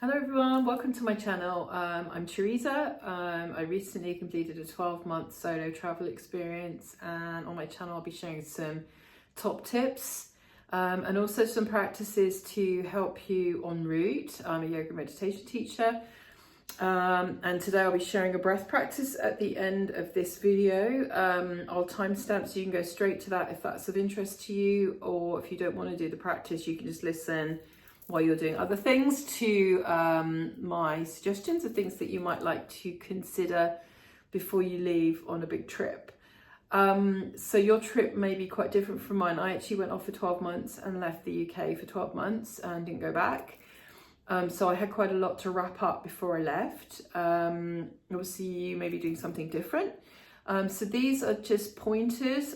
Hello everyone, welcome to my channel. I'm Teresa. I recently completed a 12-month solo travel experience, and on my channel I'll be sharing some top tips and also some practices to help you en route. I'm a yoga meditation teacher, and today I'll be sharing a breath practice at the end of this video. I'll timestamp so you can go straight to that if that's of interest to you, or if you don't want to do the practice you can just listen while you're doing other things to my suggestions of things that you might like to consider before you leave on a big trip. So your trip may be quite different from mine. I actually went off for 12 months and left the UK for 12 months and didn't go back. So I had quite a lot to wrap up before I left. Obviously you may be doing something different. So these are just pointers.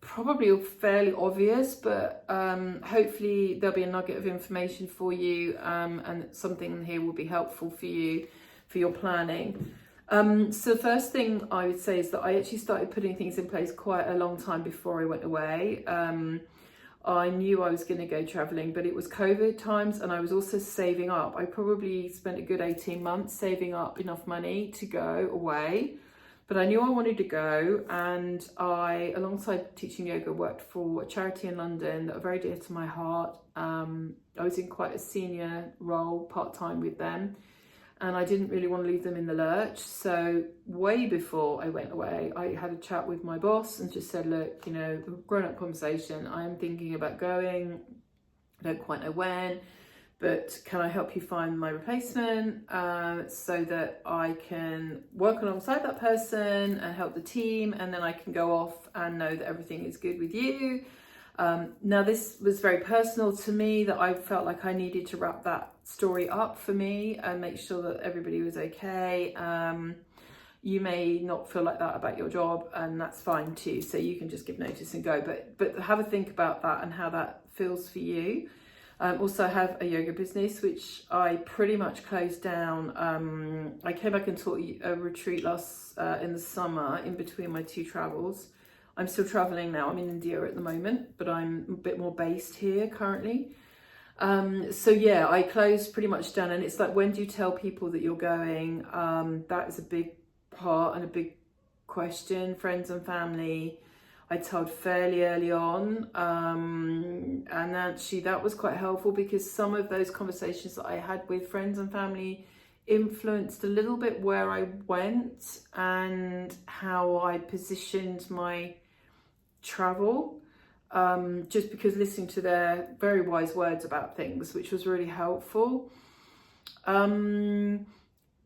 Probably fairly obvious, but hopefully there'll be a nugget of information for you, and something here will be helpful for you for your planning. So the first thing I would say is that I actually started putting things in place quite a long time before I went away. I knew I was going to go traveling, but it was COVID times and I was also saving up. I probably spent a good 18 months saving up enough money to go away. But I knew I wanted to go, and I, alongside teaching yoga, worked for a charity in London that are very dear to my heart. I was in quite a senior role, part-time with them, and I didn't really want to leave them in the lurch. So way before I went away, I had a chat with my boss and just said, look, you know, the grown-up conversation, I am thinking about going, I don't quite know when, but can I help you find my replacement so that I can work alongside that person and help the team, and then I can go off and know that everything is good with you. Now this was very personal to me, that I felt like I needed to wrap that story up for me and make sure that everybody was okay. You may not feel like that about your job, and that's fine too, so you can just give notice and go, but have a think about that and how that feels for you. Also, I have a yoga business, which I pretty much closed down. I came back and taught a retreat in the summer in between my two travels. I'm still traveling now. I'm in India at the moment, but I'm a bit more based here currently. So yeah, I closed pretty much down, and it's like, when do you tell people that you're going? That is a big part and a big question. Friends and family, I told fairly early on, and actually that was quite helpful, because some of those conversations that I had with friends and family influenced a little bit where I went and how I positioned my travel, just because listening to their very wise words about things, which was really helpful.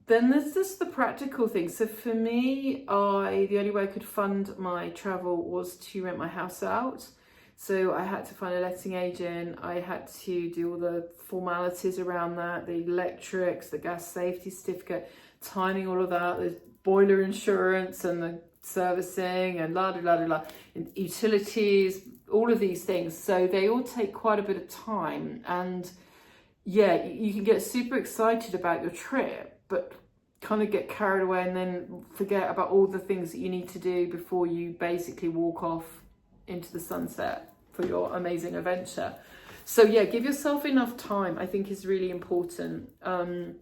Then there's just the practical things. So for me, the only way I could fund my travel was to rent my house out. So I had to find a letting agent. I had to do all the formalities around that, the electrics, the gas safety certificate, timing all of that, the boiler insurance and the servicing and and utilities, all of these things. So they all take quite a bit of time. And yeah, you can get super excited about your trip, but kind of get carried away and then forget about all the things that you need to do before you basically walk off into the sunset for your amazing adventure. So yeah, give yourself enough time, I think, is really important. I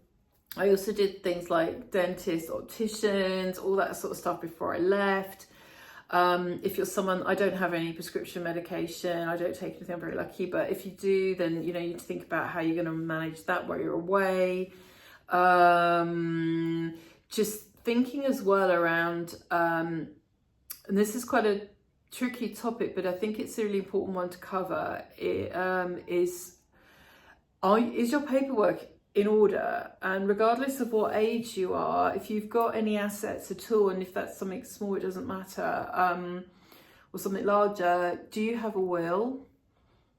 also did things like dentists, opticians, all that sort of stuff before I left. If you're someone, I don't have any prescription medication, I don't take anything, I'm very lucky, but if you do, then you know, you need to think about how you're going to manage that while you're away. Just thinking as well around, and this is quite a tricky topic, but I think it's a really important one to cover, is your paperwork in order? And regardless of what age you are, if you've got any assets at all, and if that's something small, it doesn't matter, or something larger, do you have a will?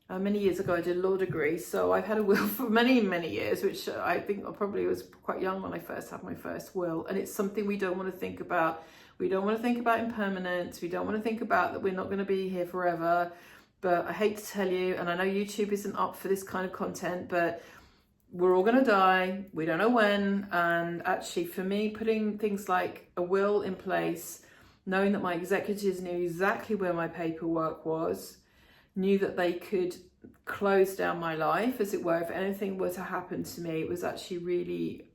Many years ago I did a law degree, so I've had a will for many years, which I think I probably was quite young when I first had my first will, and it's something we don't want to think about. We don't want to think about impermanence, we don't want to think about that we're not going to be here forever. But I hate to tell you, and I know YouTube isn't up for this kind of content, but we're all going to die, we don't know when. And actually for me, putting things like a will in place, knowing that my executors knew exactly where my paperwork was, knew that they could close down my life, as it were. If anything were to happen to me, it was actually really,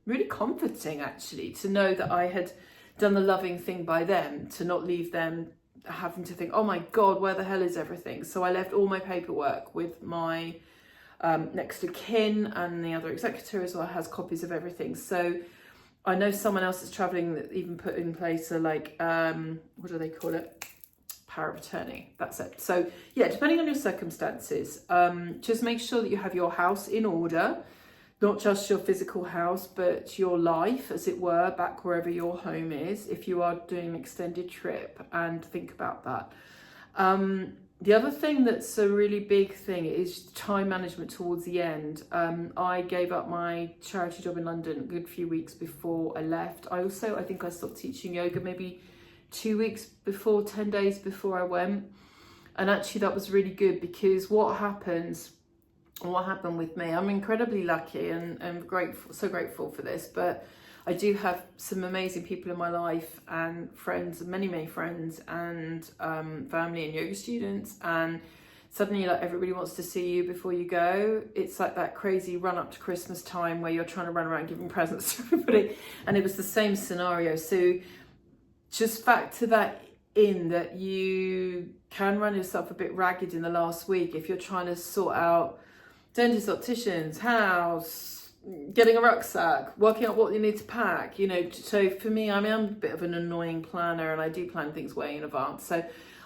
really comforting, actually, to know that I had done the loving thing by them, to not leave them having to think, oh my God, where the hell is everything? So I left all my paperwork with my next of kin, and the other executor as well has copies of everything. So I know someone else is traveling that even put in place a what do they call it? Power of attorney. That's it. So yeah, depending on your circumstances, just make sure that you have your house in order, not just your physical house, but your life, as it were, back wherever your home is, if you are doing an extended trip, and think about that. The other thing that's a really big thing is time management towards the end. I gave up my charity job in London a good few weeks before I left. I think I stopped teaching yoga maybe 2 weeks before, 10 days before I went. And actually that was really good, because what happened with me, I'm incredibly lucky and grateful, so grateful for this, but I do have some amazing people in my life, and friends, many friends, and family and yoga students, and suddenly like everybody wants to see you before you go. It's like that crazy run up to Christmas time where you're trying to run around giving presents to everybody, and it was the same scenario. So just factor that in, that you can run yourself a bit ragged in the last week if you're trying to sort out dentist, opticians, house, getting a rucksack, working out what you need to pack, So for me, I'm a bit of an annoying planner, and I do plan things way in advance. So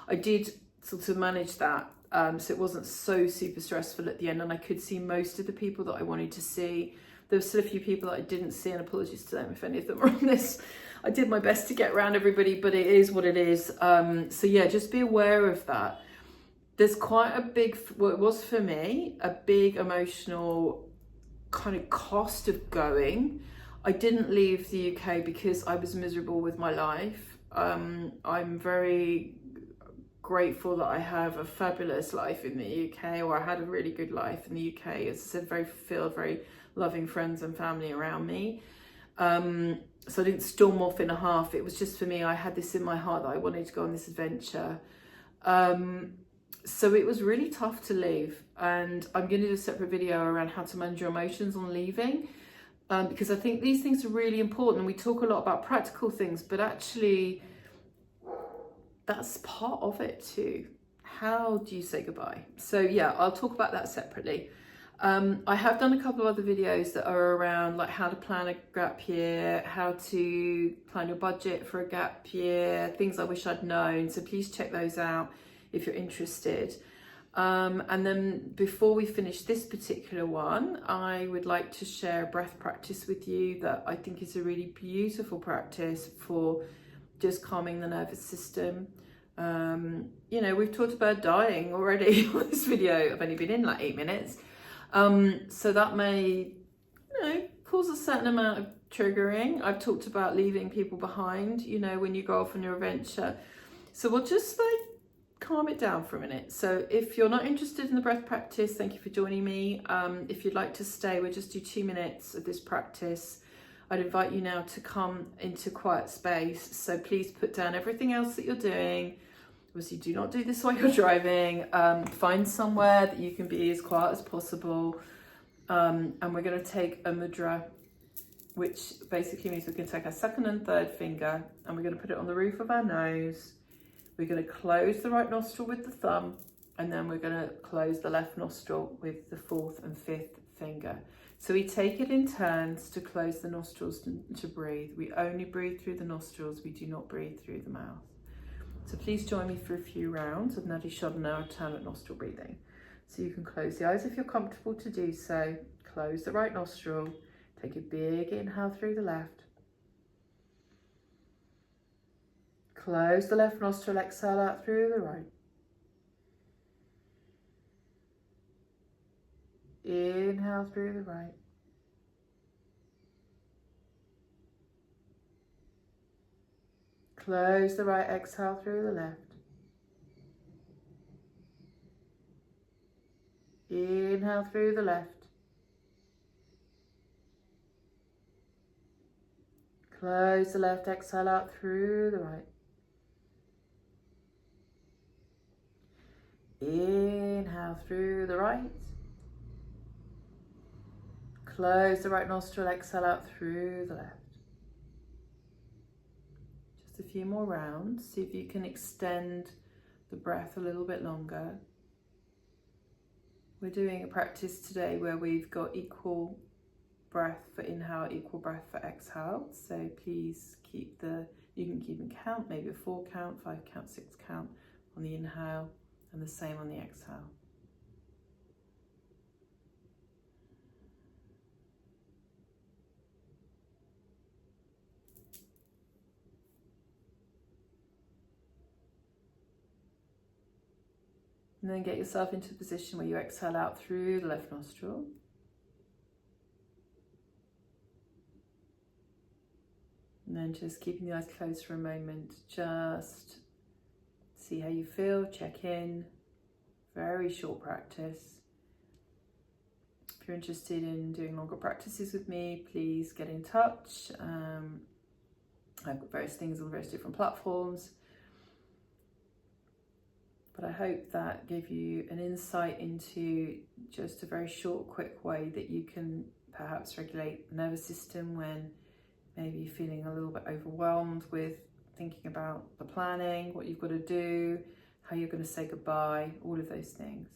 I did sort of manage that. So it wasn't so super stressful at the end, and I could see most of the people that I wanted to see. There were still a few people that I didn't see, and apologies to them if any of them are on this. I did my best to get around everybody, but it is what it is. So yeah, just be aware of that. There's quite a big, well, it was for me, a big emotional kind of cost of going. I didn't leave the UK because I was miserable with my life. I'm very grateful that I have a fabulous life in the UK, or I had a really good life in the UK. As I said, very loving friends and family around me. So I didn't storm off in a half. It was just, for me, I had this in my heart that I wanted to go on this adventure. So it was really tough to leave, and I'm going to do a separate video around how to manage your emotions on leaving, because I think these things are really important. We talk a lot about practical things, but actually that's part of it too. How do you say goodbye? So yeah, I'll talk about that separately. I have done a couple of other videos that are around like how to plan a gap year, how to plan your budget for a gap year, things I wish I'd known. So please check those out if you're interested. And then before we finish this particular one, I would like to share a breath practice with you that I think is a really beautiful practice for just calming the nervous system. We've talked about dying already on this video. I've only been in like 8 minutes. So that may, cause a certain amount of triggering. I've talked about leaving people behind, when you go off on your adventure. So we'll just calm it down for a minute. So if you're not interested in the breath practice, thank you for joining me. If you'd like to stay, we'll just do 2 minutes of this practice. I'd invite you now to come into quiet space. So please put down everything else that you're doing. Obviously, do not do this while you're driving. Find somewhere that you can be as quiet as possible. And we're going to take a mudra, which basically means we can take our second and third finger, and we're going to put it on the roof of our nose. We're going to close the right nostril with the thumb, and then we're going to close the left nostril with the fourth and fifth finger. So we take it in turns to close the nostrils to breathe. We only breathe through the nostrils. We do not breathe through the mouth. So please join me for a few rounds of Nadi Shodhana, alternate nostril breathing. So you can close the eyes if you're comfortable to do so. Close the right nostril. Take a big inhale through the left. Close the left nostril, exhale out through the right. Inhale through the right. Close the right, exhale through the left. Inhale through the left. Close the left, exhale out through the right. Inhale through the right. Close the right nostril, exhale out through the left. Just a few more rounds. See if you can extend the breath a little bit longer. We're doing a practice today where we've got equal breath for inhale, equal breath for exhale. So please you can keep and count, maybe a 4 count, 5 count, 6 count on the inhale and the same on the exhale. And then get yourself into a position where you exhale out through the left nostril. And then just keeping the eyes closed for a moment, just see how you feel, check in. Very short practice. If you're interested in doing longer practices with me, please get in touch. I've got various things on various different platforms. But I hope that gave you an insight into just a very short, quick way that you can perhaps regulate the nervous system when maybe you're feeling a little bit overwhelmed with thinking about the planning, what you've got to do, how you're going to say goodbye, all of those things.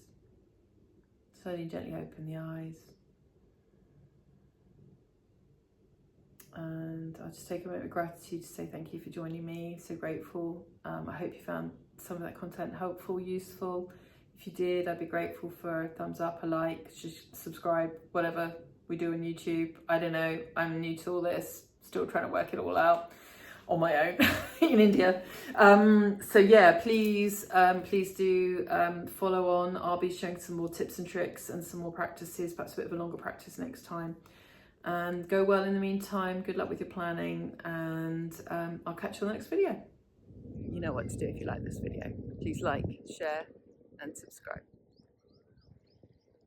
Slowly and gently open the eyes. And I'll just take a moment of gratitude to say thank you for joining me. So grateful. I hope you found some of that content helpful, useful. If you did, I'd be grateful for a thumbs up, a like, just subscribe, whatever we do on YouTube. I don't know, I'm new to all this, still trying to work it all out on my own in India. So yeah, please do follow on. I'll be showing some more tips and tricks and some more practices, perhaps a bit of a longer practice next time. And go well in the meantime. Good luck with your planning, and I'll catch you on the next video. You know what to do if you like this video. Please like, share and subscribe.